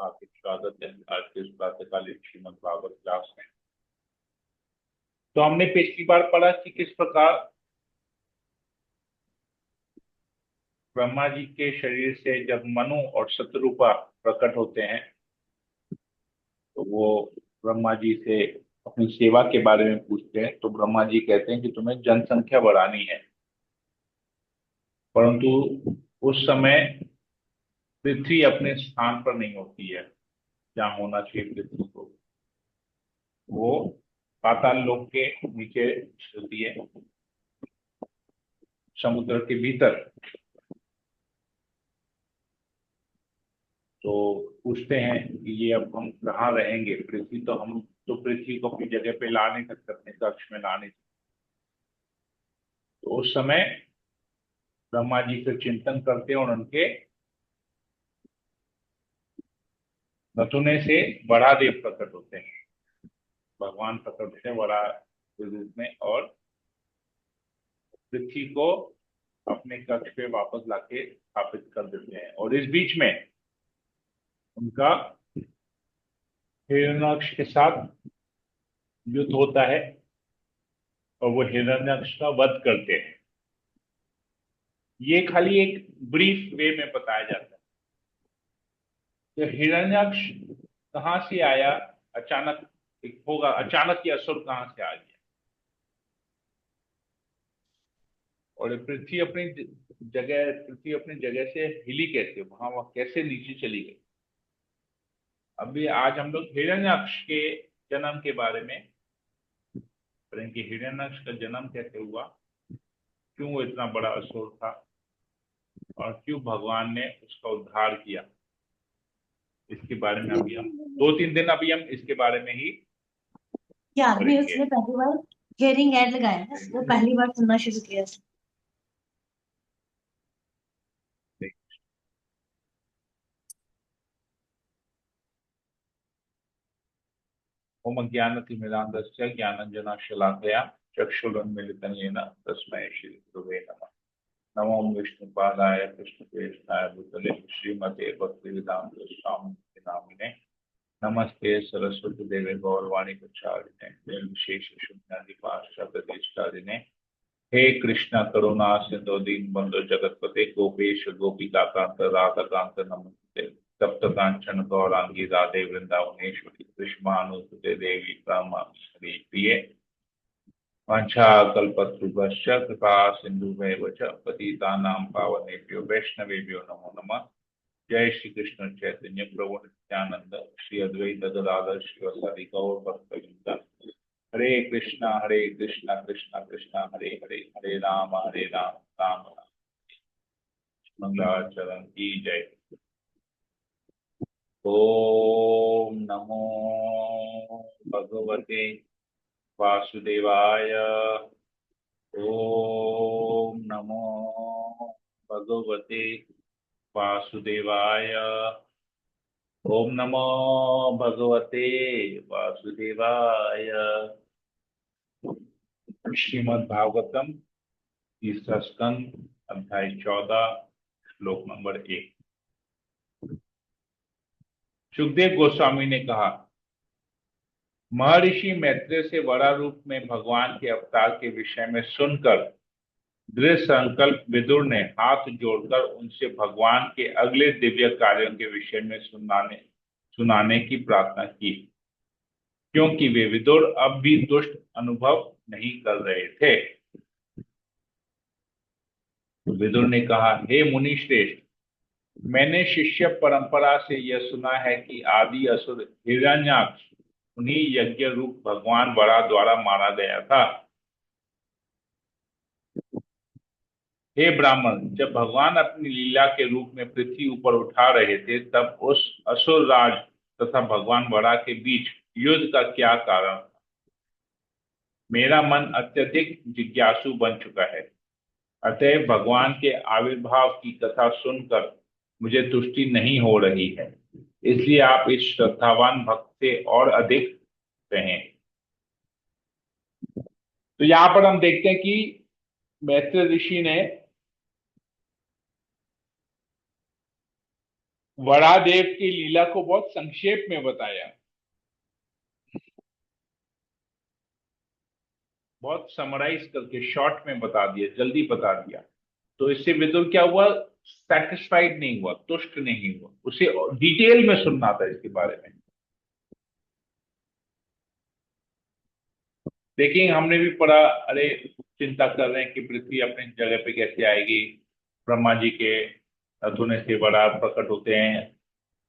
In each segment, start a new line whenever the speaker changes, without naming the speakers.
हार्दिक स्वागत है आज के इस प्रातःकालीन श्रीमद् भागवत क्लास में। तो हमने पिछली बार पढ़ा कि किस प्रकार ब्रह्मा जी के शरीर से जब मनु और शत्रुपा प्रकट होते हैं तो वो ब्रह्मा जी से अपनी सेवा के बारे में पूछते हैं। तो ब्रह्मा जी कहते हैं कि तुम्हें जनसंख्या बढ़ानी है, परंतु उस समय पृथ्वी अपने स्थान पर नहीं होती है जहाँ होना चाहिए पृथ्वी को। वो पाताल लोक के नीचे होती है, समुद्र के भीतर। तो पूछते हैं कि ये अब हम कहाँ रहेंगे, पृथ्वी तो हम तो पृथ्वी को अपनी जगह पे ला नहीं सकते, अपने कक्ष में ला नहीं सकते। तो उस समय ब्रह्मा जी फिर चिंतन करते हैं और उनके नथुने से बड़ा देव प्रकट होते हैं, भगवान प्रकट होते हैं बड़ा के रूप में, और पृथ्वी को अपने कक्ष पे वापस लाके स्थापित कर देते हैं। और इस बीच में उनका हिरण्यक्ष के साथ युद्ध होता है और वो हिरण्यक्ष का वध करते हैं। ये खाली एक ब्रीफ वे में बताया जाता है कि हिरण्यक्ष कहाँ से आया, अचानक एक होगा, अचानक ये असुर कहाँ से आ गया, और पृथ्वी अपनी जगह से हिली कैसे, वहां वह कैसे नीचे चली गई। अभी आज हम लोग हिरण्यक्ष के जन्म के बारे में पढ़ेंगे। हिरण्यक्ष का जन्म कैसे हुआ, क्यों वो इतना बड़ा असुर था, और क्यों भगवान ने उसका उद्धार किया, इसके बारे में अभी हम 2-3 दिन अभी हम इसके बारे में ही
यार भी
पढ़ेंगे।
उसने पहली बार हियरिंग एड लगाया है, वो पहली बार सुनना शुरू किया।
ओम ज्ञानतिमिरान्धस्य ज्ञानञ्जनशलाकया चक्षुरुन्मीलितं येन तस्मै श्रीगुरवे नमः। नमो विष्णुपादाय कृष्णप्रेष्ठाय भूतले श्रीमते भक्तिवेदान्त स्वामी नामिने नमस्ते सरस्वती देवे गौरवाणी प्रचारिणे विशेष शून्यादि पाश्चात्यदेष्टादिने हे कृष्ण करुणा सिंधु दीन बंधु जगतपते गोपेश गोपिका कांत राधा कांत नमस्ते तप्त कांचन गौरांगी राधे वृंदावनेश्वरी कृष्णानुसुते देवी हरि प्रिय वाञ्छाकल्पतरुभ्यश्च कृपा सिन्धुभैव च पतितानां पावनेभ्यो वैष्णवेभ्यो नमो नमः। जय श्री कृष्ण चैतन्य प्रभु नित्यानंद श्री अद्वैत गदाधर शिवसादि गौर भक्तवृंद। हरे कृष्णा कृष्णा कृष्णा हरे हरे, हरे राम राम राम मंगलाचरण की जय। ओम नमो भगवते वासुदेवाय। ओम नमो भगवते वासुदेवाय। ओम नमो भगवते वासुदेवाय। श्रीमद् भागवतम तीसरा स्कंद अध्याय 14 श्लोक नंबर 1। सुखदेव गोस्वामी ने कहा, महर्षि मैत्रेय से वरा रूप में भगवान के अवतार के विषय में सुनकर दृढ़ संकल्प विदुर ने हाथ जोड़कर उनसे भगवान के अगले दिव्य कार्यों के विषय में सुनाने की प्रार्थना की, क्योंकि वे विदुर अब भी दुष्ट अनुभव नहीं कर रहे थे। तो विदुर ने कहा, हे मुनि श्रेष्ठ, मैंने शिष्य परंपरा से यह सुना है कि आदि असुर हिरण्याक्ष उन्हीं यज्ञ रूप भगवान वरा द्वारा मारा गया था। हे ब्राह्मण, जब भगवान अपनी लीला के रूप में पृथ्वी ऊपर उठा रहे थे तब उस असुर राज तथा भगवान वरा के बीच युद्ध का क्या कारण था? मेरा मन अत्यधिक जिज्ञासु बन चुका है, अतः भगवान के आविर्भाव की कथा सुनकर मुझे तुष्टि नहीं हो रही है, इसलिए आप इस श्रद्धावान भक्त से और अधिक कहें। तो यहाँ पर हम देखते हैं कि मैत्रेय ऋषि ने वरादेव की लीला को बहुत संक्षेप में बताया, बहुत समराइज करके शॉर्ट में बता दिया, जल्दी बता दिया। तो इससे विदुर क्या हुआ, सेटिस्फाइड नहीं हुआ, तुष्ट नहीं हुआ, उसे डिटेल में सुनना था इसके बारे में। देखिए हमने भी पढ़ा, अरे चिंता कर रहे हैं कि पृथ्वी अपनी जगह पे कैसे आएगी, ब्रह्मा जी के धुने से बड़ा प्रकट होते हैं,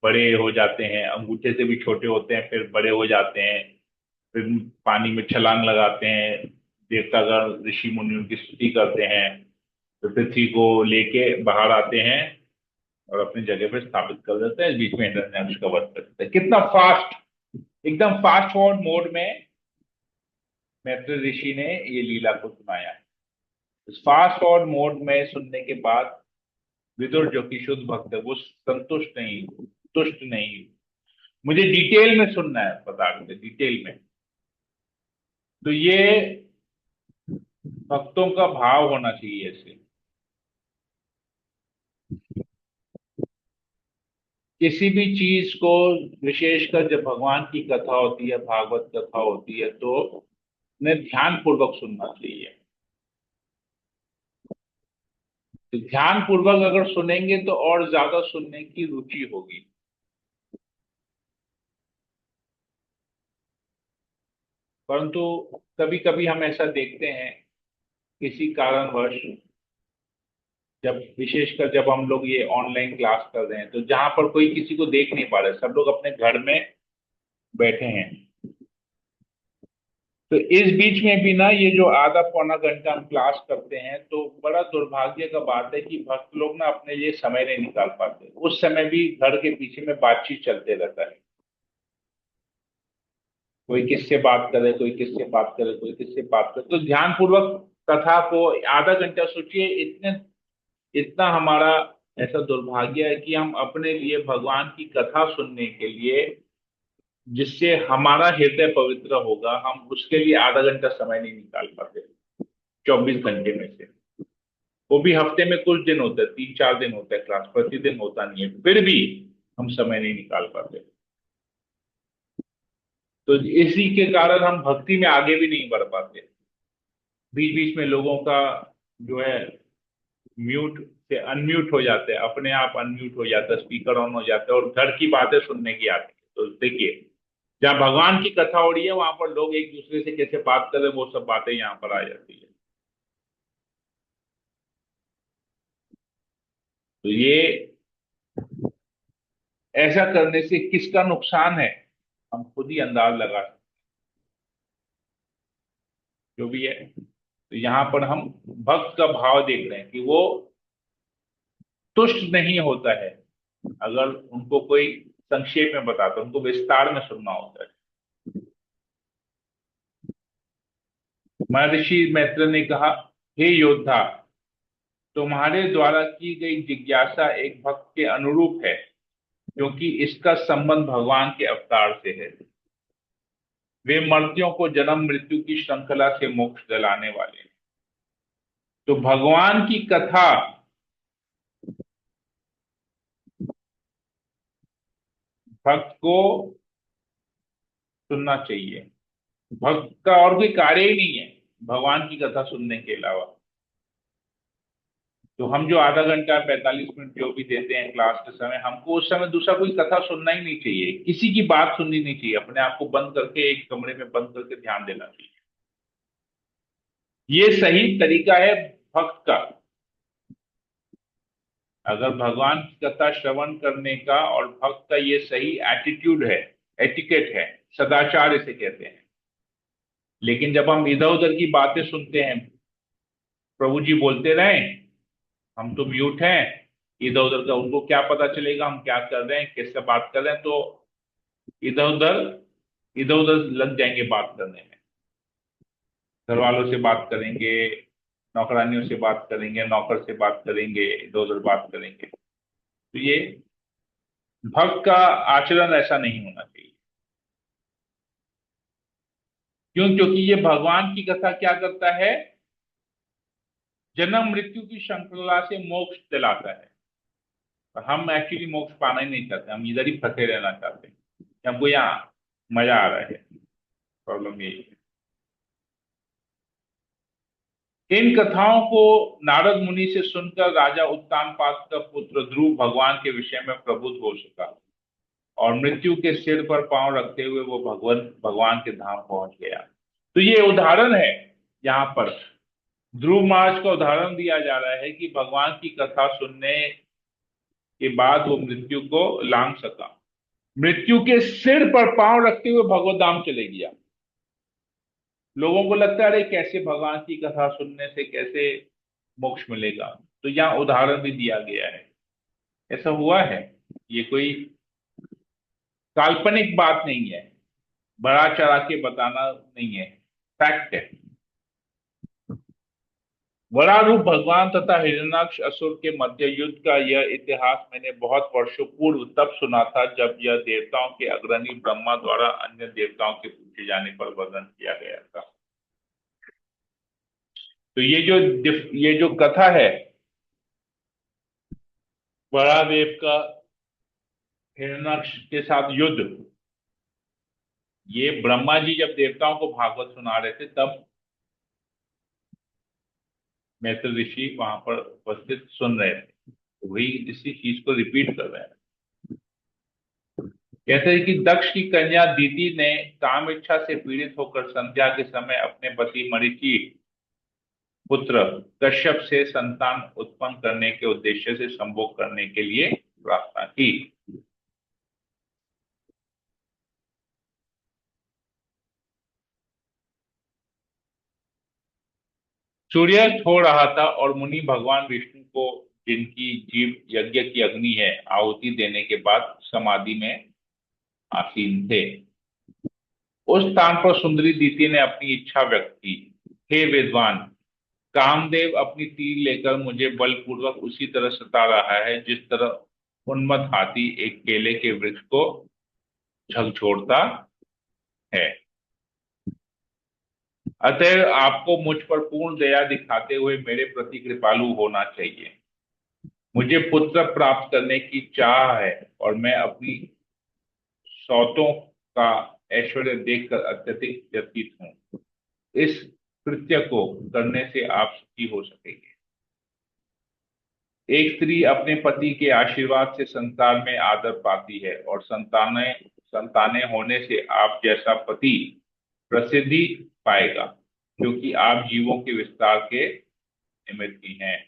बड़े हो जाते हैं, अंगूठे से भी छोटे होते हैं, फिर बड़े हो जाते हैं, फिर पानी में छलांग लगाते हैं, देवतागण ऋषि मुनि उनकी स्तुति करते हैं, तो पृथ्वी को लेके बाहर आते हैं और अपनी जगह पे स्थापित कर देते हैं, बीच में इंद्रधनुष का वध कर देते हैं। कितना फास्ट, एकदम फास्ट फॉरवर्ड मोड में मैत्री ऋषि ने ये लीला को सुनाया है। इस फास्ट फॉरवर्ड मोड में सुनने के बाद विदुर जो कि शुद्ध भक्त है वो संतुष्ट नहीं, तुष्ट नहीं, मुझे डिटेल में सुनना है, बता देते डिटेल में। तो ये भक्तों का भाव होना चाहिए ऐसे। किसी भी चीज को, विशेषकर जब भगवान की कथा होती है, भागवत कथा होती है, तो उन्हें ध्यान पूर्वक सुनना चाहिए। तो ध्यान पूर्वक अगर सुनेंगे तो और ज्यादा सुनने की रुचि होगी। परंतु कभी कभी हम ऐसा देखते हैं, किसी कारणवश, जब विशेषकर जब हम लोग ये ऑनलाइन क्लास कर रहे हैं, तो जहां पर कोई किसी को देख नहीं पा रहे, सब लोग अपने घर में बैठे हैं, तो इस बीच में भी ना ये जो आधा पौना घंटा हम क्लास करते हैं, तो बड़ा दुर्भाग्य का बात है कि भक्त लोग ना अपने लिए समय नहीं निकाल पाते। उस समय भी घर के पीछे में बातचीत चलते रहता है, कोई किससे बात करे, कोई किससे बात करे, कोई किससे बात करे। तो ध्यान पूर्वक कथा को आधा घंटा सोचिए, इतने इतना हमारा ऐसा दुर्भाग्य है कि हम अपने लिए भगवान की कथा सुनने के लिए, जिससे हमारा हृदय पवित्र होगा, हम उसके लिए आधा घंटा समय नहीं निकाल पाते 24 घंटे में से। वो भी हफ्ते में कुछ दिन होता है, 3-4 दिन होता है क्लास, प्रतिदिन होता नहीं है, फिर भी हम समय नहीं निकाल पाते। तो इसी के कारण हम भक्ति में आगे भी नहीं बढ़ पाते। बीच बीच में लोगों का जो है म्यूट से अनम्यूट हो जाते हैं, अपने आप अनम्यूट हो जाता है, स्पीकर ऑन हो जाता है और घर की बातें सुनने की आती है। तो देखिए, जहाँ भगवान की कथा हो रही है वहां पर लोग एक दूसरे से कैसे बात कर रहे हैं, वो सब बातें यहाँ पर आ जाती है। तो ये ऐसा करने से किसका नुकसान है, हम खुद ही अंदाज लगा सकते हैं, जो भी है। तो यहाँ पर हम भक्त का भाव देख रहे हैं कि वो तुष्ट नहीं होता है, अगर उनको कोई संक्षेप में बताता, उनको विस्तार में सुनना होता है। महर्षि मैत्र ने कहा, हे योद्धा, तुम्हारे द्वारा की गई जिज्ञासा एक भक्त के अनुरूप है, क्योंकि इसका संबंध भगवान के अवतार से है। वे मर्त्यों को जन्म मृत्यु की श्रृंखला से मोक्ष दिलाने वाले हैं। तो भगवान की कथा भक्त को सुनना चाहिए। भक्त का और कोई कार्य ही नहीं है भगवान की कथा सुनने के अलावा। तो हम जो आधा घंटा 45 मिनट जो भी देते हैं क्लास के समय, हमको उस समय दूसरा कोई कथा सुनना ही नहीं चाहिए, किसी की बात सुननी नहीं चाहिए, अपने आप को बंद करके एक कमरे में बंद करके ध्यान देना चाहिए। ये सही तरीका है भक्त का। अगर भगवान की कथा श्रवण करने का और भक्त का ये सही एटीट्यूड है, एटिकेट है, सदाचार इसे कहते हैं। लेकिन जब हम इधर उधर की बातें सुनते हैं, प्रभु जी बोलते रहे, हम तो म्यूट हैं, इधर उधर का उनको क्या पता चलेगा हम क्या कर रहे हैं, किससे बात कर रहे हैं, तो इधर उधर इधर उधर लग जाएंगे बात करने में। घर वालों से बात करेंगे, नौकरानियों से बात करेंगे, नौकर से बात करेंगे, इधर उधर बात करेंगे। तो ये भक्त का आचरण ऐसा नहीं होना चाहिए। क्यों? क्योंकि ये भगवान की कथा क्या करता है, जन्म मृत्यु की श्रृंखला से मोक्ष दिलाता है। हम एक्चुअली मोक्ष पाना ही नहीं चाहते, हम इधर ही फंसे रहना चाहते हैं कि हमको यहाँ मजा आ रहा है। प्रॉब्लम यही है। इन कथाओं को नारद मुनि से सुनकर राजा उत्तानपाद का पुत्र ध्रुव भगवान के विषय में प्रबुद्ध हो सका और मृत्यु के सिर पर पांव रखते हुए वो भगवान के धाम पहुंच गया। तो ये उदाहरण है यहाँ पर, ध्रुव महाराज का उदाहरण दिया जा रहा है कि भगवान की कथा सुनने के बाद वो मृत्यु को लांघ सका, मृत्यु के सिर पर पांव रखते हुए भगवत धाम चले गया। लोगों को लगता है अरे कैसे भगवान की कथा सुनने से कैसे मोक्ष मिलेगा, तो यहाँ उदाहरण भी दिया गया है। ऐसा हुआ है, ये कोई काल्पनिक बात नहीं है, बड़ा चढ़ा के बताना नहीं है, फैक्ट है। बड़ा रूप भगवान तथा हिरण्याक्ष असुर के मध्य युद्ध का यह इतिहास मैंने बहुत वर्षों पूर्व तब सुना था जब यह देवताओं के अग्रणी ब्रह्मा द्वारा अन्य देवताओं के पूछे जाने पर वर्णन किया गया था। तो ये जो कथा है बड़ा देव का हिरण्याक्ष के साथ युद्ध, ये ब्रह्मा जी जब देवताओं को भागवत सुना रहे थे तब मैत्र ऋषि वहां पर उपस्थित सुन रहे थे, तो वही इसी चीज को रिपीट कर रहे हैं। कहते हैं कि दक्ष की कन्या दीति ने काम इच्छा से पीड़ित होकर संध्या के समय अपने पति मरीचि पुत्र कश्यप से संतान उत्पन्न करने के उद्देश्य से संभोग करने के लिए प्रार्थना की। सूर्यास्त हो रहा था और मुनि भगवान विष्णु को, जिनकी जीव यज्ञ की अग्नि है, आहुति देने के बाद समाधि में आसीन थे। उस स्थान पर सुंदरी दीति ने अपनी इच्छा व्यक्त की, हे विद्वान, कामदेव अपनी तीर लेकर मुझे बलपूर्वक उसी तरह सता रहा है जिस तरह उन्मत्त हाथी एक केले के वृक्ष को झकझोरता है। अतः आपको मुझ पर पूर्ण दया दिखाते हुए मेरे प्रति कृपालु होना चाहिए। मुझे पुत्र प्राप्त करने की चाह है और मैं अपनी सौतों का ऐश्वर्य देखकर अत्यधिक व्यथित हूं। इस कृत्य को करने से आप सुखी हो सकेंगे। एक स्त्री अपने पति के आशीर्वाद से संसार में आदर पाती है और संतानें संतानें होने से आप जैसा पति प्रसिद्धि पाएगा, क्योंकि आप जीवों के विस्तार के निमित्त ही हैं।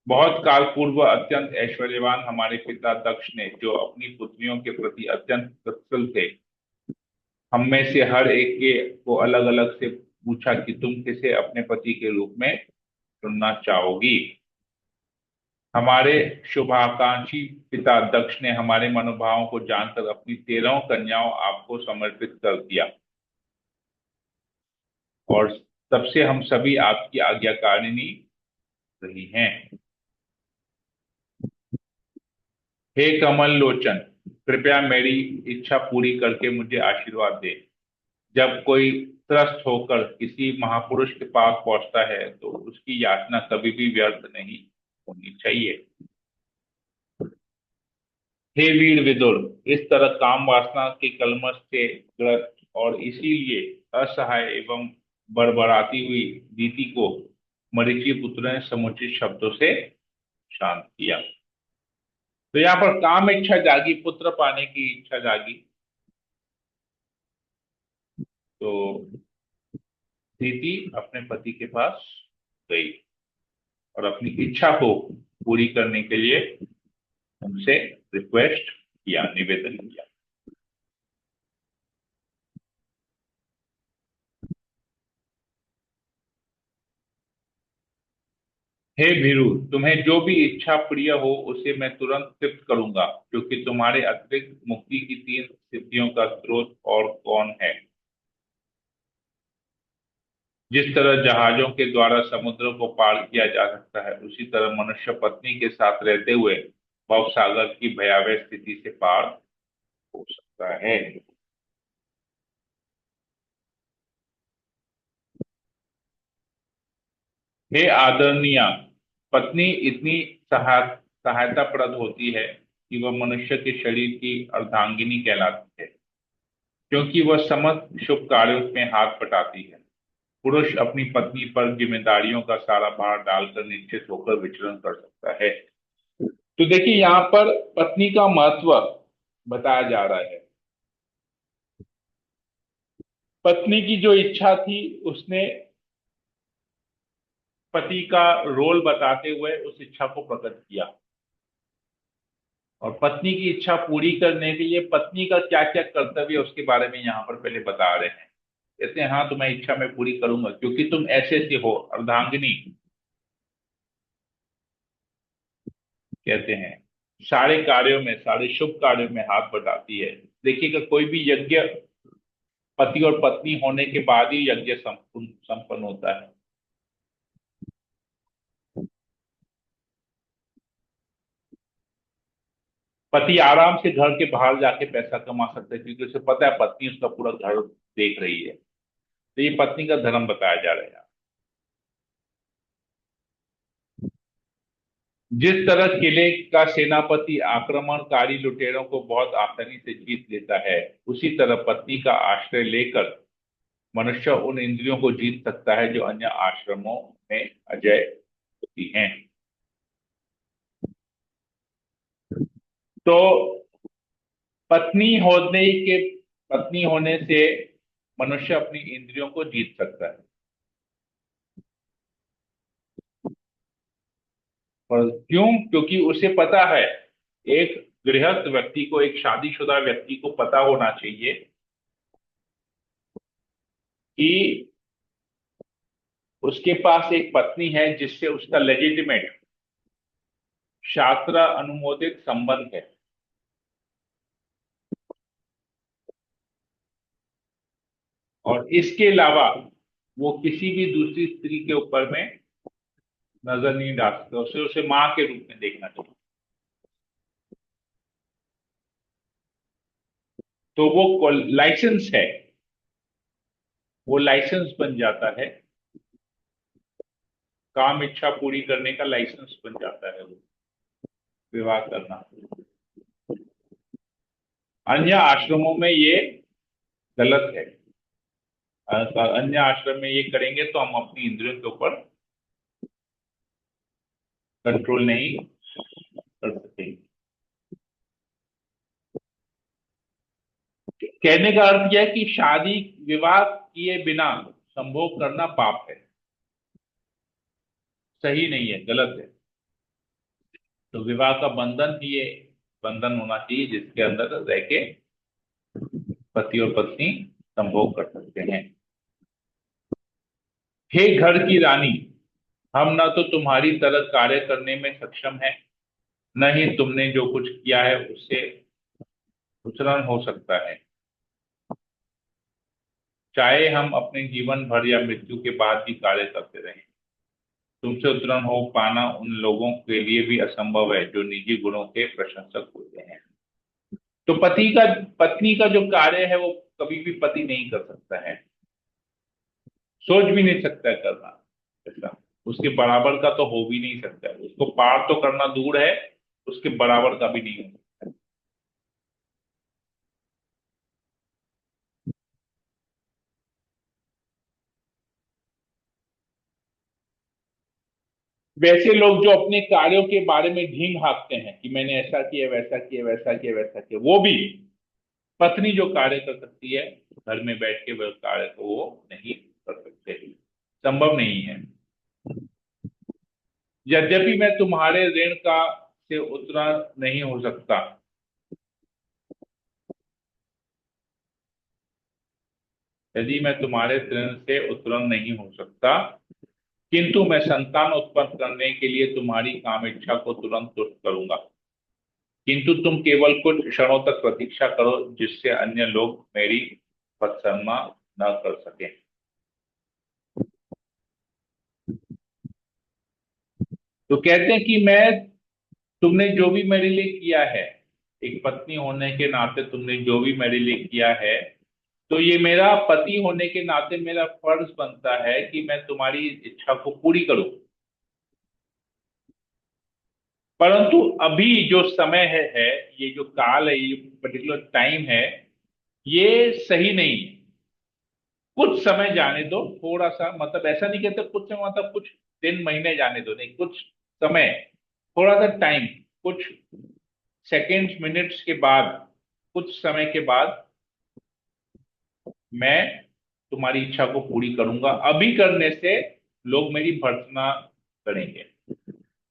बहुत काल पूर्व अत्यंत ऐश्वर्यवान हमारे पिता दक्ष ने, जो अपनी पुत्रियों के प्रति अत्यंत तत्पर थे, हम में से हर एक के को अलग अलग से पूछा कि तुम किसे अपने पति के रूप में चुनना चाहोगी। हमारे शुभाकांक्षी पिता दक्ष ने हमारे मनोभावों को जानकर अपनी 13 कन्याओं आपको समर्पित कर दिया और तब से हम सभी आपकी आज्ञाकारिणी रही हैं। हे कमल लोचन, कृपया मेरी इच्छा पूरी करके मुझे आशीर्वाद दे। जब कोई त्रस्त होकर किसी महापुरुष के पास पहुंचता है तो उसकी याचना कभी भी व्यर्थ नहीं होनी चाहिए। हे वीर विदुर, इस तरह काम वासना के कलमश से ग्रस्त और इसीलिए असहाय एवं बड़बड़ाती हुई दीति को मरीचि पुत्र ने समुचित शब्दों से शांत किया। तो यहाँ पर काम इच्छा जागी, पुत्र पाने की इच्छा जागी, तो दीति अपने पति के पास गई और अपनी इच्छा को पूरी करने के लिए उनसे रिक्वेस्ट किया, निवेदन किया। हे भीरु, तुम्हें जो भी इच्छा प्रिय हो उसे मैं तुरंत तृप्त करूंगा, क्योंकि तुम्हारे अतिरिक्त मुक्ति की 3 सिद्धियों का स्रोत और कौन है। जिस तरह जहाजों के द्वारा समुद्र को पार किया जा सकता है, उसी तरह मनुष्य पत्नी के साथ रहते हुए भव सागर की भयावह स्थिति से पार हो सकता है। हे आदरणीय पत्नी इतनी सहायताप्रद होती है कि वह मनुष्य के शरीर की अर्धांगिनी कहलाती है, क्योंकि वह समस्त शुभ कार्यों में हाथ बटाती है। पुरुष अपनी पत्नी पर जिम्मेदारियों का सारा भार डालकर निश्चित होकर विचरण कर सकता है। तो देखिए यहाँ पर पत्नी का महत्व बताया जा रहा है। पत्नी की जो इच्छा थी उसने पति का रोल बताते हुए उस इच्छा को प्रकट किया, और पत्नी की इच्छा पूरी करने के लिए पत्नी का क्या क्या कर्तव्य है उसके बारे में यहाँ पर पहले बता रहे हैं। कहते हैं हाँ, तुम्हारी इच्छा मैं पूरी करूंगा क्योंकि तुम ऐसे ऐसे हो, अर्धांगिनी कहते हैं। सारे कार्यों में, सारे शुभ कार्यों में हाथ बटाती है। देखिएगा, कोई भी यज्ञ पति और पत्नी होने के बाद ही यज्ञ संपन्न होता है। पति आराम से घर के बाहर जाके पैसा कमा सकता है क्योंकि उसे पता है पत्नी उसका पूरा घर देख रही है। तो ये पत्नी का धर्म बताया जा रहा है। जिस तरह किले का सेनापति आक्रमणकारी लुटेरों को बहुत आसानी से जीत लेता है, उसी तरह पत्नी का आश्रय लेकर मनुष्य उन इंद्रियों को जीत सकता है जो अन्य आश्रमों में अजय होती हैं। तो पत्नी होने के पत्नी होने से मनुष्य अपनी इंद्रियों को जीत सकता है। और क्यों? क्योंकि उसे पता है, एक गृहस्थ व्यक्ति को, एक शादीशुदा व्यक्ति को पता होना चाहिए कि उसके पास एक पत्नी है जिससे उसका लेजिटिमेट शास्त्र अनुमोदित संबंध है। और इसके अलावा वो किसी भी दूसरी स्त्री के ऊपर में नजर नहीं डाल सकते, उसे मां के रूप में देखना चाहिए। तो वो लाइसेंस है, वो लाइसेंस बन जाता है, काम इच्छा पूरी करने का लाइसेंस बन जाता है वो विवाह करना। अन्य आश्रमों में ये गलत है। अन्य आश्रम में ये करेंगे तो हम अपनी इंद्रियों के ऊपर कंट्रोल नहीं कर सकेंगे। कहने का अर्थ यह है कि शादी विवाह किए बिना संभोग करना पाप है, सही नहीं है, गलत है। तो विवाह का बंधन ही ये बंधन होना चाहिए जिसके अंदर रह के पति और पत्नी संभोग कर सकते हैं। हे घर की रानी, हम न तो तुम्हारी तरह कार्य करने में सक्षम है, न ही तुमने जो कुछ किया है उससे उत्तरण हो सकता है। चाहे हम अपने जीवन भर या मृत्यु के बाद भी कार्य करते रहें, तुमसे उत्तरण हो पाना उन लोगों के लिए भी असंभव है जो निजी गुणों के प्रशंसक होते हैं। तो पत्नी का जो कार्य है वो कभी भी पति नहीं कर सकता है, सोच भी नहीं सकता है करना ऐसा। उसके बराबर का तो हो भी नहीं सकता है, उसको पार तो करना दूर है, उसके बराबर का भी नहीं हो सकता है। वैसे लोग जो अपने कार्यों के बारे में ढींग हाँकते हैं कि मैंने ऐसा किया, वैसा किया, वैसा किया, वैसा किया, वो भी पत्नी जो कार्य कर सकती है घर में बैठ के वह कार्य को वो नहीं कर सकते, संभव नहीं है। यद्यपि मैं तुम्हारे ऋण का से उतरा नहीं हो सकता, यदि मैं तुम्हारे ऋण से उत्तीर्ण नहीं हो सकता, किंतु मैं संतान उत्पन्न करने के लिए तुम्हारी काम इच्छा को तुरंत तुष्ट करूंगा। किंतु तुम केवल कुछ क्षणों तक प्रतीक्षा करो जिससे अन्य लोग मेरी भत्सना न कर सके। तो कहते हैं कि मैं तुमने जो भी मेरे लिए किया है, एक पत्नी होने के नाते तुमने जो भी मेरे लिए किया है, तो ये मेरा पति होने के नाते मेरा फर्ज बनता है कि मैं तुम्हारी इच्छा को पूरी करूं। परंतु अभी जो समय है, ये जो काल है, ये पर्टिकुलर टाइम है, ये सही नहीं है। कुछ समय जाने दो, थोड़ा सा, मतलब ऐसा नहीं कहते कुछ समय, मतलब कुछ दिन महीने जाने दो, नहीं, कुछ समय, थोड़ा सा टाइम, कुछ सेकेंड्स मिनट्स के बाद, कुछ समय के बाद मैं तुम्हारी इच्छा को पूरी करूंगा। अभी करने से लोग मेरी भर्त्सना करेंगे।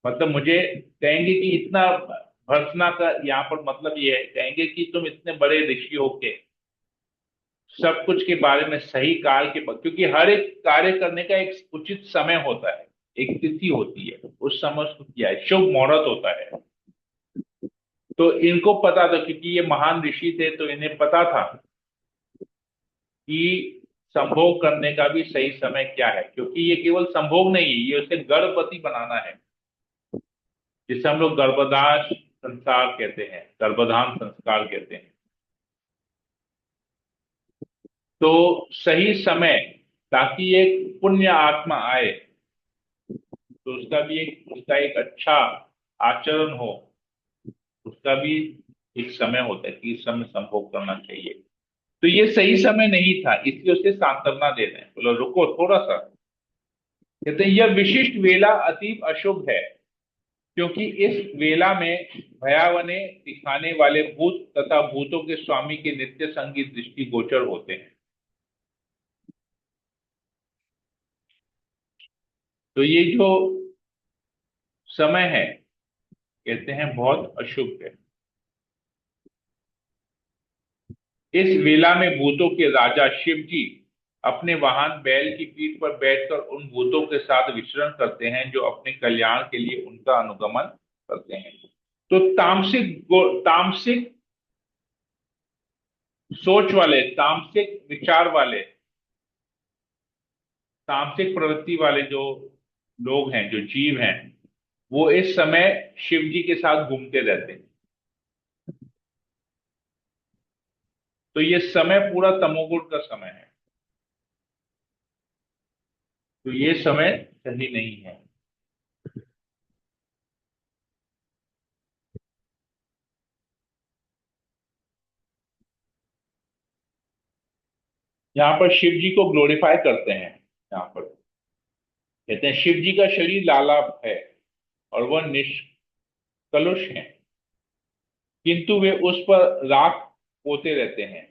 मतलब मुझे कहेंगे कि इतना, भर्त्सना का यहाँ पर मतलब ये है, कहेंगे कि तुम इतने बड़े ऋषि होके सब कुछ के बारे में सही काल के, क्योंकि हर एक कार्य करने का एक उचित समय होता है, एक तिथि होती है, उस समय उसको किया है, शुभ मुहूर्त होता है। तो इनको पता था, क्योंकि ये महान ऋषि थे, तो इन्हें पता था कि संभोग करने का भी सही समय क्या है, क्योंकि ये केवल संभोग नहीं है, ये उसे गर्भवती बनाना है, जिसे हम लोग गर्भधान संस्कार कहते हैं, गर्भधान संस्कार कहते हैं। तो सही समय, ताकि एक पुण्य आत्मा आए, तो उसका एक अच्छा आचरण हो, उसका भी एक समय होता है कि इस समय संभोग करना चाहिए। तो ये सही समय नहीं था, इसलिए उसे सांत्वना दे रहे हैं, बोलो रुको थोड़ा सा। कहते हैं यह विशिष्ट वेला अतीब अशुभ है, क्योंकि इस वेला में भयावने दिखाने वाले भूत तथा भूतों के स्वामी के नित्य संगी दृष्टि गोचर होते हैं। तो ये जो समय है, कहते हैं बहुत अशुभ है। इस वेला में भूतों के राजा शिव जी अपने वाहन बैल की पीठ पर बैठकर उन भूतों के साथ विचरण करते हैं, जो अपने कल्याण के लिए उनका अनुगमन करते हैं। तो तामसिक सोच वाले, तामसिक विचार वाले, तामसिक प्रवृत्ति वाले जो लोग हैं, जो जीव हैं, वो इस समय शिव जी के साथ घूमते रहते हैं। तो ये समय पूरा तमोगुण का समय है, तो ये समय सही नहीं है। यहाँ पर शिव जी को ग्लोरीफाई करते हैं। यहाँ पर कहते हैं शिव जी का शरीर लाला है और वह निष्कलुष है, किंतु वे उस पर राख पोते रहते हैं।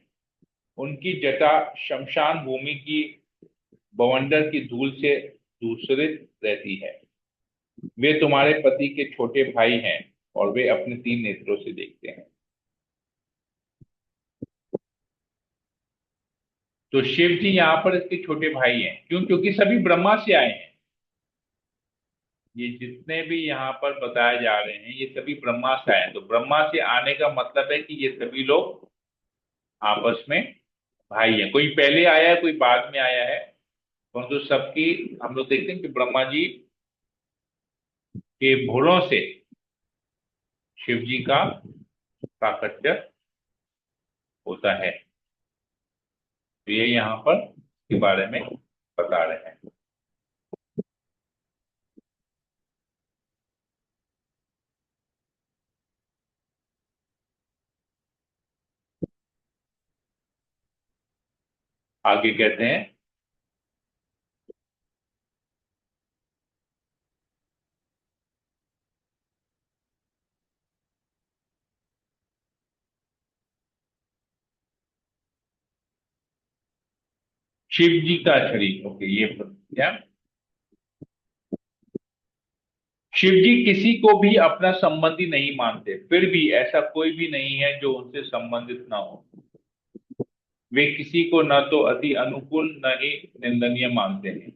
उनकी जटा शमशान भूमि की बवंडर की धूल से दूषित रहती है। वे तुम्हारे पति के छोटे भाई हैं, और वे अपने 3 नेत्रों से देखते हैं। तो शिव जी यहाँ पर इसके छोटे भाई हैं, क्यों? क्योंकि सभी ब्रह्मा से आए हैं। ये जितने भी यहाँ पर बताए जा रहे हैं, ये सभी ब्रह्मा से आए हैं। तो ब्रह्मा से आने का मतलब है कि ये सभी लोग आपस में भाई हैं। कोई पहले आया है, कोई बाद में आया है, परंतु सबकी, हम लोग देखते हैं कि ब्रह्मा जी के भुरों से शिव जी का प्राकट्य होता है। तो ये यहाँ पर के बारे में बता रहे हैं। आगे कहते हैं शिव जी का शरीर, ओके, ये क्या, शिव जी किसी को भी अपना संबंधी नहीं मानते, फिर भी ऐसा कोई भी नहीं है जो उनसे संबंधित ना हो। वे किसी को न तो अति अनुकूल न ही निंदनीय मानते हैं।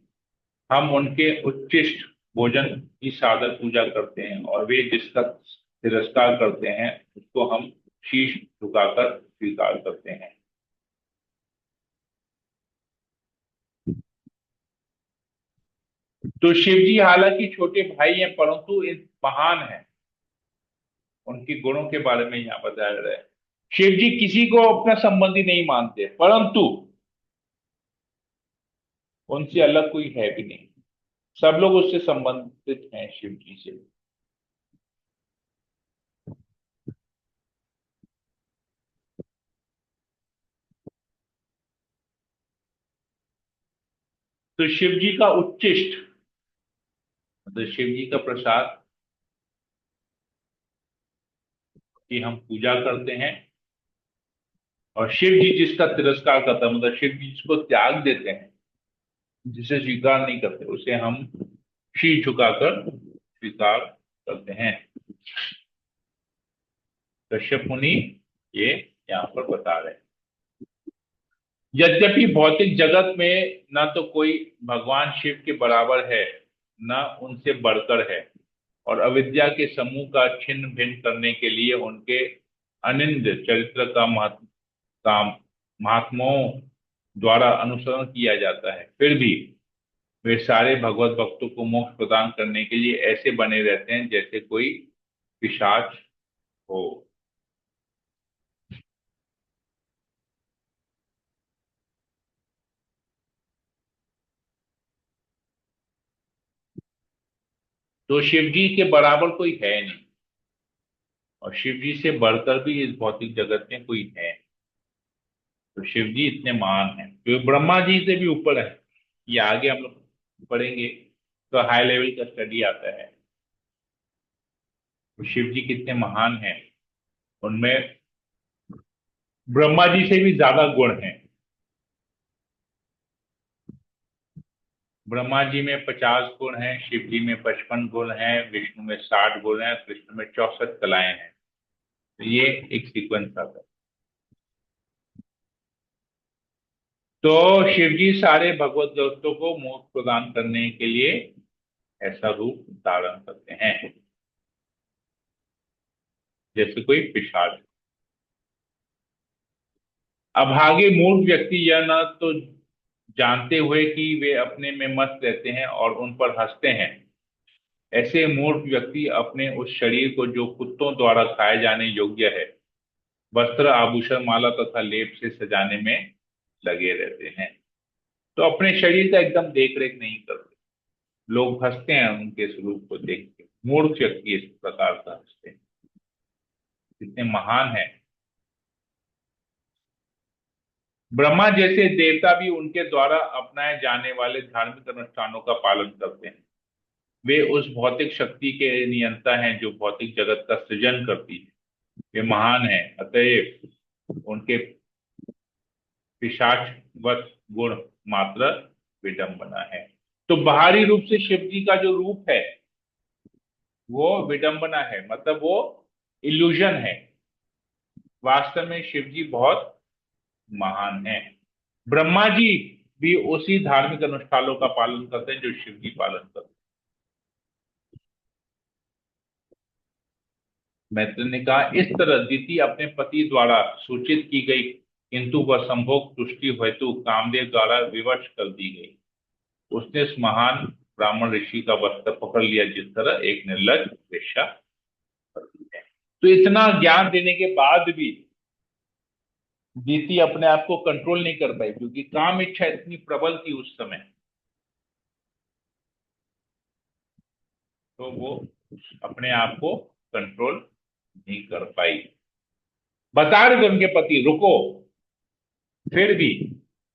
हम उनके उच्चिष्ट भोजन की सादर पूजा करते हैं, और वे जिसका तिरस्कार करते हैं उसको हम शीश झुकाकर स्वीकार करते हैं। तो शिव जी हालांकि छोटे भाई हैं, परंतु इन महान हैं। उनके गुणों के बारे में यहाँ बताया जा रहा है। शिव जी किसी को अपना संबंधी नहीं मानते, परंतु उनसे अलग कोई है भी नहीं। सब लोग उससे संबंधित हैं, शिव जी से। तो शिव जी का उच्चिष्ट मतलब शिव जी का प्रसाद की हम पूजा करते हैं, और शिव जी जिसका तिरस्कार करता है, मतलब शिव जी जिसको त्याग देते हैं, जिसे स्वीकार नहीं करते, उसे हम शीश झुकाकर स्वीकार करते हैं। कश्यप मुनि ये यहाँ पर बता रहे हैं। यद्यपि भौतिक जगत में न तो कोई भगवान शिव के बराबर है, न उनसे बढ़कर है, और अविद्या के समूह का छिन्न भिन्न करने के लिए उनके अनिंद चरित्र का महात्माओं द्वारा अनुसरण किया जाता है, फिर भी वे सारे भगवत भक्तों को मोक्ष प्रदान करने के लिए ऐसे बने रहते हैं जैसे कोई पिशाच हो। तो शिव जी के बराबर कोई है नहीं, और शिव जी से बढ़कर भी इस भौतिक जगत में कोई है। तो शिव जी इतने महान हैं, तो ब्रह्मा जी से भी ऊपर है। ये आगे हम लोग पढ़ेंगे तो हाई लेवल का स्टडी आता है। तो शिव जी कितने महान हैं, उनमें ब्रह्मा जी से भी ज्यादा गुण हैं। ब्रह्मा जी में 50 गुण हैं, शिव जी में 55 गुण हैं, विष्णु में 60 गुण हैं, कृष्ण में 64 कलाएं हैं। तो ये एक सीक्वेंस आता है। तो शिव जी सारे भगवत भक्तों को मोक्ष प्रदान करने के लिए ऐसा रूप धारण करते हैं जैसे कोई पिशाच। अभागे मूर्ख व्यक्ति यह न तो जानते हुए कि वे अपने में मस्त रहते हैं और उन पर हंसते हैं, ऐसे मूर्ख व्यक्ति अपने उस शरीर को जो कुत्तों द्वारा खाए जाने योग्य है, वस्त्र आभूषण माला तथा लेप से सजाने में लगे रहते हैं। तो अपने शरीर का एकदम देख रेख नहीं करते, लोग हंसते हैं उनके स्वरूप को देख के। मूर्ख व्यक्ति इस प्रकार का हंसते हैं, कितने महान है। ब्रह्मा जैसे देवता भी उनके द्वारा अपनाए जाने वाले धार्मिक अनुष्ठानों का पालन करते हैं। वे उस भौतिक शक्ति के नियंता हैं जो भौतिक जगत का सृजन करती है। वे महान हैं, अतएव उनके पिशाचवत गुण मात्र विडंबना है। तो बाहरी रूप से शिव जी का जो रूप है वो विडंबना है, मतलब वो इल्यूजन है। वास्तव में शिव जी बहुत महान है। ब्रह्मा जी भी उसी धार्मिक अनुष्ठानों का पालन करते हैं जो शिव जी पालन करते हैं। मैत्र ने कहा, इस तरह दीति अपने पति द्वारा सूचित की गई, किंतु वह संभोग तुष्टि हेतु कामदेव द्वारा विवश कर दी गई। उसने इस महान ब्राह्मण ऋषि का वस्त्र पकड़ लिया जिस तरह एक निर्लज वेश्या करती है। तो इतना ज्ञान देने के बाद भी दीति अपने आप को कंट्रोल नहीं कर पाई, क्योंकि काम इच्छा इतनी प्रबल थी उस समय। तो वो अपने आप को कंट्रोल नहीं कर पाई। बता रहे थे उनके पति रुको, फिर भी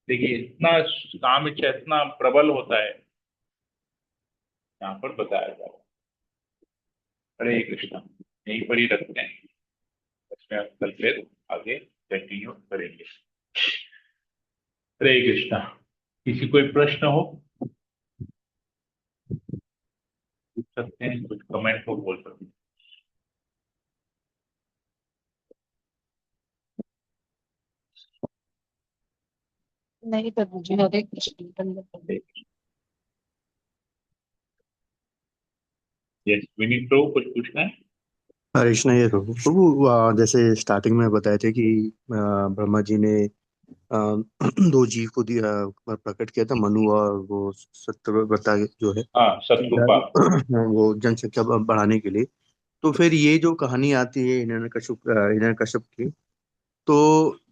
देखिए इतना काम इच्छा इतना प्रबल होता है, यहाँ पर बताया जा रहा है। हरे कृष्णा, यहीं पर ही रखते हैं, इसमें हम कल फिर आगे कंटिन्यू करेंगे। हरे कृष्णा। किसी कोई प्रश्न हो पूछ सकते हैं, कुछ कमेंट हो बोल सकते हैं।
नहीं कर मुझे हरे कृष्ण।
यस विनीत प्रभु, कुछ पूछना है?
हरीश ने ये प्रभु प्रभु जैसे स्टार्टिंग में बताए थे कि ब्रह्मा जी ने आ, दो जीव को दिया, प्रकट किया था, मनु और वो सत्यव्रता जो है,
हाँ, शत्रुपा।
वो जनसंख्या बढ़ाने के लिए। तो फिर ये जो कहानी आती है हिरण्यकश्यप की, तो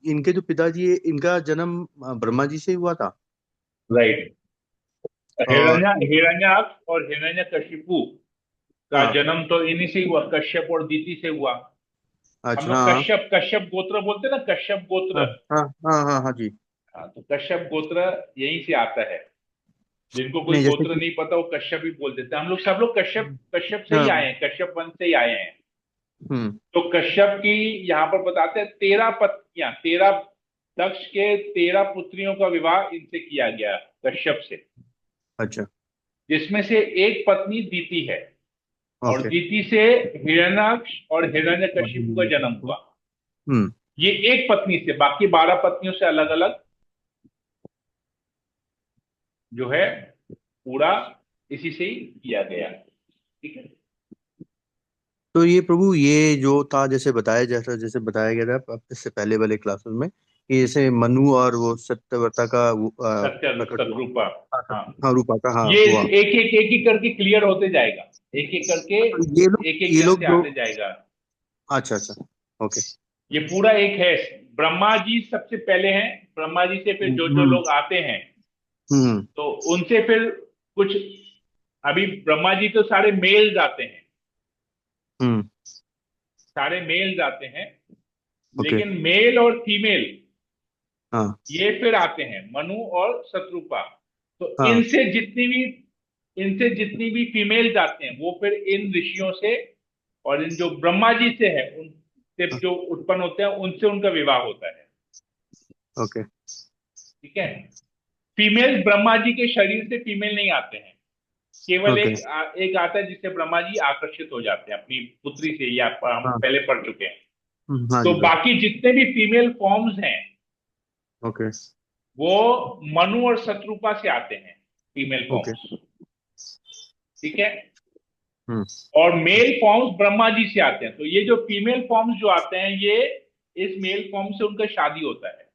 इनके जो पिताजी है, इनका जन्म ब्रह्मा जी से ही हुआ था।
राइट।
और
हिरण्याक्ष और हिरण्यकशिपु का
हाँ,
जन्म तो इन्हीं से ही हुआ, कश्यप और दीति से हुआ। हम
अच्छा,
लोग
हाँ
कश्यप कश्यप गोत्र बोलते हैं ना, कश्यप
हाँ
गोत्र।
हाँ हाँ हाँ हाँ जी।
हाँ, तो कश्यप गोत्र यहीं से आता है। जिनको कोई
नहीं जैसे
गोत्र
कि
नहीं पता वो कश्यप ही बोल देते हैं। हम लोग सब लोग कश्यप कश्यप से ही
हाँ।
आए हैं, कश्यप वंश से ही आए हैं।
हम्म।
तो कश्यप की यहाँ पर बताते हैं 13 पत्नियां, 13 दक्ष के 13 पुत्रियों का विवाह इनसे किया गया कश्यप से,
अच्छा।
जिसमें से एक पत्नी दीति है, और
ओके।
दीति से हिरण्याक्ष और हिरण्यकशिपु का जन्म हुआ।
हम्म।
ये एक पत्नी से, बाकी 12 पत्नियों से अलग अलग जो है पूरा इसी से ही किया गया। ठीक है।
तो ये प्रभु ये जो था जैसे बताया, जैसा जैसे बताया गया था इससे पहले वाले क्लासेस में कि जैसे मनु और वो सत्यव्रता का वो,
सत्य
प्रकट हुआ।
सतरूपा। हाँ,
हाँ रूपा का हाँ
ये
हुआ।
एक एक करके क्लियर होते जाएगा, एक एक करके,
तो ये लोग
एक एक
ये
जन
लोग
से
जो
आते जाएगा।
अच्छा अच्छा। ओके।
ये पूरा एक है। ब्रह्मा जी सबसे पहले हैं, ब्रह्मा जी से फिर जो जो
हम्म
लोग आते हैं,
हम्म
तो उनसे फिर कुछ, अभी ब्रह्मा जी तो सारे मेल्स आते हैं,
हम्म।
सारे मेल्स आते हैं,
ओके।
लेकिन मेल और फीमेल
हाँ
ये फिर आते हैं, मनु और शत्रुपा। तो
हाँ।
इनसे जितनी भी फीमेल्स आते हैं वो फिर इन ऋषियों से, और इन जो ब्रह्मा जी से है उनसे
हाँ,
जो उत्पन्न होते हैं उनसे उनका विवाह होता है।
ओके।
ठीक है। फीमेल ब्रह्मा जी के शरीर से फीमेल नहीं आते हैं, केवल
ओके।
एक आता है जिससे ब्रह्मा जी आकर्षित हो जाते हैं अपनी पुत्री से, या हम
हाँ।
पहले पढ़ चुके हैं।
हाँ
तो
जी प्रभु।
बाकी जितने भी फीमेल फॉर्म्स हैं
ओके।
वो मनु और शत्रुपा से आते हैं, फीमेल
ओके।
फॉर्म्स। ठीक है।
हम्म
और मेल फॉर्म्स ब्रह्मा जी से आते हैं। तो ये जो फीमेल फॉर्म्स जो आते हैं, ये इस मेल फॉर्म से उनका शादी होता है।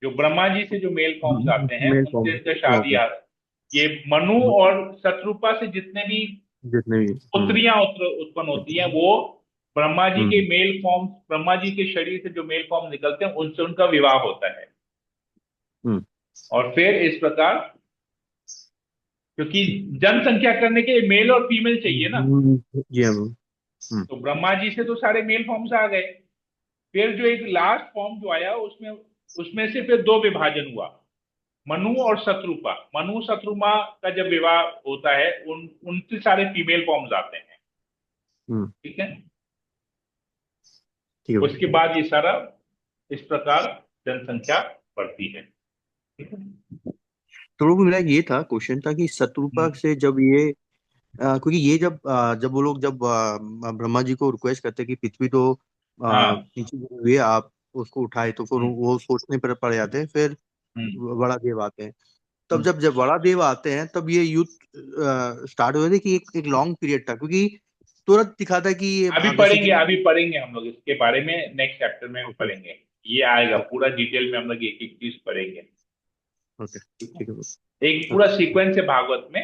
जो ब्रह्मा जी से जो मेल फॉर्म्स आते हैं
मेल
उनसे
फॉर्म।
इनका शादी
ओके।
ये मनु और शत्रुपा से जितने भी
जितने भी
पुत्रियां उत्पन्न होती हैं, वो ब्रह्मा जी के
हम्म
मेल फॉर्म, ब्रह्मा जी के शरीर से जो मेल फॉर्म निकलते हैं उनसे उनका विवाह होता है।
हम्म
और फिर इस प्रकार, क्योंकि जनसंख्या करने के लिए मेल और फीमेल चाहिए ना,
जी हाँ प्रभु।
तो ब्रह्मा जी से तो सारे मेल फॉर्म्स आ गए। फिर जो एक लास्ट फॉर्म जो आया उसमें उसमें से फिर दो विभाजन हुआ, मनु और शत्रुपा। मनु शत्रुमा का जब विवाह होता है उनसे सारे फीमेल फॉर्म्स आते हैं।
हम्म।
ठीक है।
ठीक है
उसके
प्रभु।
बाद ये सारा इस प्रकार जनसंख्या बढ़ती है। ठीक है।
तो प्रभु मेरा ये था क्वेश्चन था कि शत्रुपा
हम्म,
से जब ये क्योंकि ये जब वो लोग जब ब्रह्मा जी को रिक्वेस्ट करते कि पृथ्वी तो
हाँ।
नीचे गिरी हुई है, आप उसको उठाए, तो फिर
हम्म,
वो सोचने पर पड़ जाते हैं। फिर
हम्म,
बड़ा देव आते हैं। तब
हम्म।
जब जब बड़ा देव आते हैं तब ये युद्ध स्टार्ट हुए थे कि एक लॉन्ग पीरियड था, क्योंकि तुरंत दिखाता है कि ये बेसिकली।
अभी पढ़ेंगे हम लोग इसके बारे में, नेक्स्ट चैप्टर में
ओके।
पढ़ेंगे। ये आएगा
ओके।
पूरा डिटेल में, हम लोग एक एक चीज पढ़ेंगे।
ओके।
ठीक है।
ठीक है bro।
एक पूरा
ओके।
सीक्वेंस है भागवत में,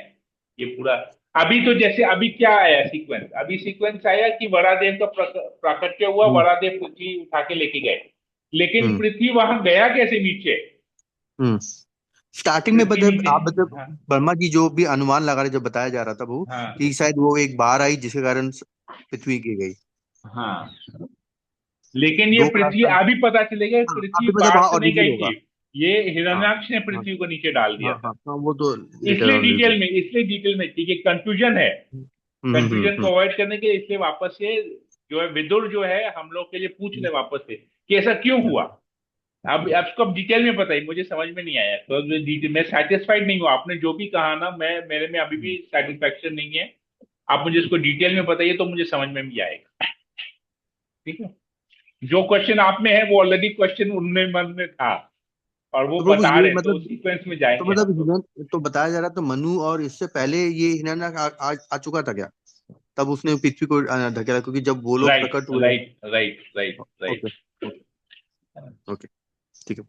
ये पूरा। अभी तो जैसे अभी क्या आया सीक्वेंस, अभी सीक्वेंस आया कि वरादेव का प्राकट्य हुआ,
हम्म
वरादेव पृथ्वी उठा के लेके गए। लेकिन
हम्म
पृथ्वी वहां गया कैसे नीचे?
हम्म। स्टार्टिंग में
पृथ्वी
मतलब
नीचे।
आप मतलब
हाँ,
वर्मा जी जो भी अनुमान लगा रहे, जब बताया जा रहा था वो
हाँ,
कि शायद वो एक बाढ़ आई जिसके कारण पृथ्वी गिर गई।
हाँ। लेकिन ये
दो क्लास
पृथ्वी,
का।
अभी पता चलेगा
हाँ
पृथ्वी
अभी मतलब
बाहर
हाँ
से नहीं
रिवील
गई
होगा।
थी। ये
हाँ
हिरण्याक्ष ने
हाँ
पृथ्वी को नीचे डाल दिया
हाँ हाँ
था।
हाँ वो तो लेटर ऑन रिवील।
इसलिए डिटेल में, ठीक है, कंफ्यूजन है। कंफ्यूजन को अवॉइड करने के लिए इसलिए वापस से जो है विदुर जो है हम लोग के लिए पूछ ले वापस से कि ऐसा क्यों हुआ। अब आपको अब डिटेल में बताइए, मुझे समझ में नहीं आया, तो मैं सेटिस्फाइड नहीं हूँ। आपने जो भी कहा ना, मैं मेरे में अभी भी सेटिस्फेक्शन नहीं है। आप मुझे इसको डिटेल में बताइए तो मुझे समझ में भी आएगा। ठीक है। जो क्वेश्चन आप में है वो ऑलरेडी क्वेश्चन उनमें मन में था, और वो
तो प्रभु
बता
ये
रहे हैं, तो
मतलब
उस सीक्वेंस में
तो
जाएंगे
मतलब
हम लोग।
तो बताया जा रहा तो मनु और इससे पहले ये हिरण्यक आ चुका था क्या? तब उसने पृथ्वी को धकेला, क्योंकि जब वो लोग
राइट,
प्रकट हुए।
Right, right, right,
okay.
Right.
Okay. Okay. ठीक है।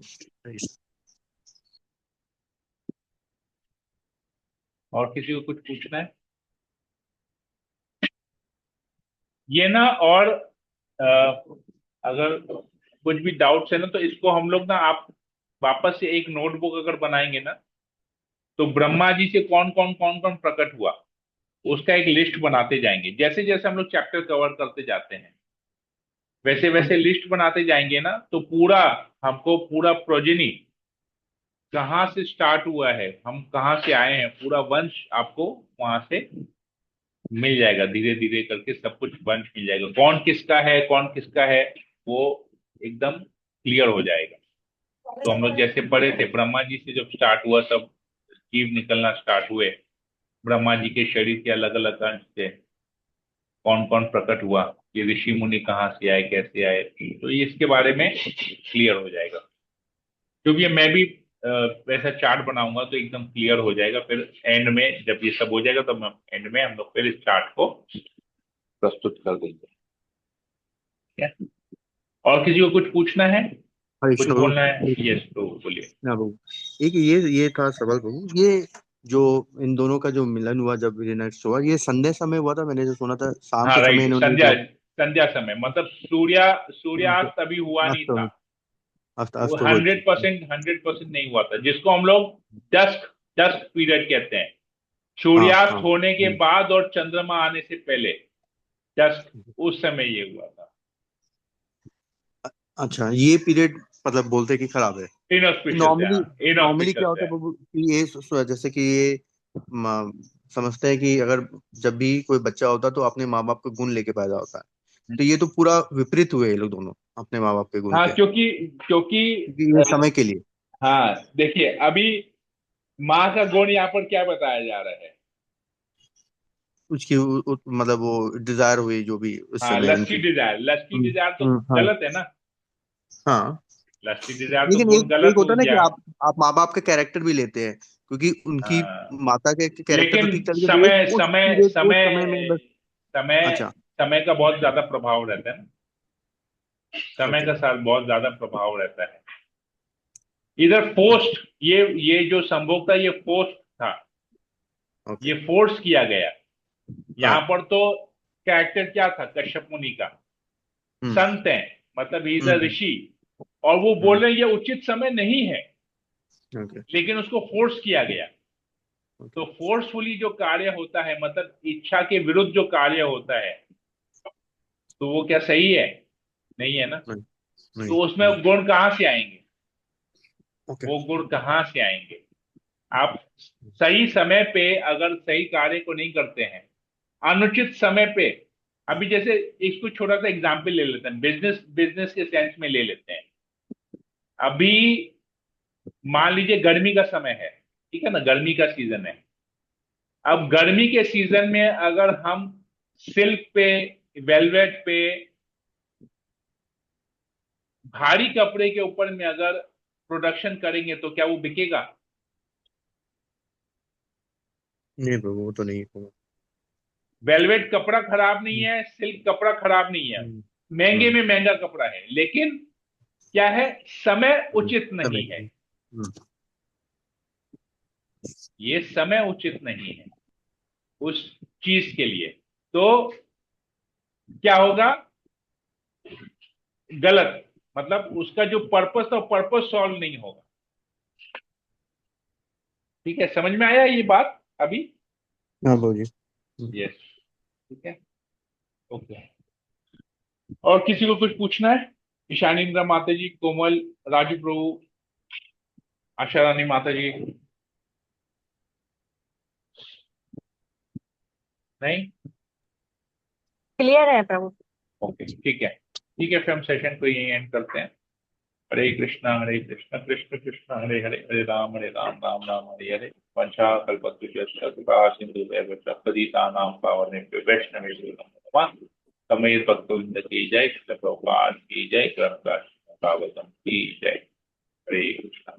और किसी को कुछ पूछना है ये ना? और अगर कुछ भी डाउट्स है ना, तो इसको हम लोग ना, आप वापस से एक नोटबुक अगर बनाएंगे ना, तो ब्रह्मा जी से कौन कौन प्रकट हुआ उसका एक लिस्ट बनाते जाएंगे। जैसे जैसे हम लोग चैप्टर कवर करते जाते हैं वैसे वैसे लिस्ट बनाते जाएंगे ना, तो पूरा हमको पूरा प्रोजेनी कहाँ से स्टार्ट हुआ है, हम कहाँ से आए हैं, पूरा वंश आपको वहां से मिल जाएगा। धीरे धीरे करके सब कुछ वंश मिल जाएगा, कौन किसका है कौन किसका है, वो एकदम क्लियर हो जाएगा। तो हम लोग जैसे पढ़े थे, ब्रह्मा जी से जब स्टार्ट हुआ तब जीव निकलना स्टार्ट हुए। ब्रह्मा जी के शरीर के अलग अलग अंश थे, कौन कौन प्रकट हुआ, ये ऋषि मुनि कहाँ से आए कैसे आए, तो ये इसके बारे में क्लियर हो जाएगा। क्योंकि ये मैं भी वैसा चार्ट बनाऊंगा तो एकदम क्लियर हो जाएगा। फिर एंड में जब ये सब हो जाएगा तो हम एंड में हम लोग फिर इस चार्ट को प्रस्तुत कर देंगे। ठीक है? और किसी को कुछ पूछना है,
हरे
कुछ
कृष्ण
बोलना है?
प्रभु।
यस तो बोलिए।
हाँ प्रभु, एक ये था सवाल प्रभु, ये जो इन दोनों का जो मिलन हुआ जब रीनेक्स्ट हुआ, ये संध्या समय हुआ था, मैंने जो सुना था शाम
हाँ
के समय
राइट,
इन्होंने
संध्या,
जो
संध्या समय मतलब सूर्यास्त अभी हुआ नहीं
अस्त
था।
अस्त
वो
अस्त हुआ था।
100% नहीं हुआ था, जिसको हम लोग डस्क डस्क पीरियड कहते हैं।
हाँ
सूर्यास्त
हाँ।
होने के बाद और चंद्रमा आने से पहले डस्क, उस समय ये हुआ था।
अच्छा, ये पीरियड मतलब बोलते हैं कि खराब है।
इनऑस्पिशियस है,
नॉर्मली
हाँ
नॉर्मली क्या
इनऑस्पिशियस
होता
है।
है बाबू कि ये जैसे कि ये समझते हैं कि अगर जब भी कोई बच्चा होता है तो अपने माँ बाप के गुण लेके पैदा होता है। तो ये तो पूरा विपरीत हुए ये लोग दोनों अपने माँ बाप के गुण
हाँ
के,
क्योंकि क्योंकि
क्योंकि ये समय के लिए
हाँ देखिए, अभी माँ का गुण यहाँ पर क्या बताया जा रहा है।
उसकी मतलब वो डिजायर हुई जो भी उस
हाँ
समय
लस्टी
उनकी।
डिजायर, लस्टी डिजायर तो
हाँ
गलत है ना।
हाँ।
लस्टी डिजायर तो
लेकिन
गुण
एक
गलत
एक होता
हो
है ना कि
गया।
आप माँ बाप के कैरेक्टर भी लेते हैं, क्योंकि उनकी
हाँ
माता के कैरेक्टर तो
लेकिन
ठीक था, लेकिन
समय
उस
समय
पीरियड उस
समय
समय में बस।
समय
अच्छा।
समय का बहुत ज्यादा प्रभाव रहता है ना। समय
ओके
का साथ बहुत ज्यादा प्रभाव रहता है। इधर फोर्स्ड, ये जो संभोग था ये फोर्स था,
ओके।
ये फोर्स किया गया। यहाँ
हाँ।
पर तो कैरेक्टर क्या था, कश्यप मुनि का
हम्म
संत है, मतलब ही इज अ
हम्म
ऋषि, और वो
हम्म।
बोल रहे हैं ये उचित समय नहीं है,
ओके
लेकिन उसको फोर्स किया गया।
ओके।
तो फोर्सफुली जो कार्य होता है, मतलब इच्छा के विरुद्ध जो कार्य होता है, तो वो क्या सही है? नहीं है ना।
नहीं नहीं
तो उसमें
नहीं।
गुण कहाँ से आएंगे?
ओके।
वो गुण कहाँ से आएंगे? आप सही समय पे अगर सही कार्य को नहीं करते हैं, अनुचित समय पे, अभी जैसे इसको छोटा सा एग्जाम्पल ले लेते हैं, बिजनेस बिजनेस के सेंस में ले लेते हैं। अभी मान लीजिए गर्मी का समय है, ठीक है ना, गर्मी का सीजन है। अब गर्मी के सीजन में अगर हम सिल्क पे, वेलवेट पे, भारी कपड़े के ऊपर में अगर प्रोडक्शन करेंगे तो क्या वो बिकेगा?
नहीं ब्रो, वो तो नहीं होगा।
वेलवेट कपड़ा खराब नहीं है, सिल्क कपड़ा खराब नहीं है,
हम्म
महंगे
हम्म।
में महंगा कपड़ा है, लेकिन क्या है, समय उचित
समय
नहीं
के
है।
लिए।
ये समय उचित नहीं है उस चीज के लिए। तो क्या होगा, गलत, मतलब उसका जो पर्पस था पर्पस सॉल्व नहीं होगा। ठीक है, समझ में आया ये बात अभी?
हाँ बाबू जी।
यस, ठीक है, ओके। और किसी को कुछ पूछना है? ईशानी इंद्रा माता जी, कोमल, राजू प्रभु, आशा रानी माता जी? नहीं?
क्लियर है प्रभु।
ओके ठीक है, ठीक है, फिर हम सेशन को यही एंड करते हैं। हरे कृष्णा कृष्ण कृष्ण हरे हरे, हरे राम राम राम हरे हरे। वंशा कल्पतरुभ्यश्च कृपा सिन्धुभ्यश्च पतितानां पावनेभ्यो वैष्णवेभ्यो नमो नमः। समेत भक्तवृंद की जय, श्रील प्रभुपाद की जय, ग्रंथ भागवतम की जय। हरे कृष्णा।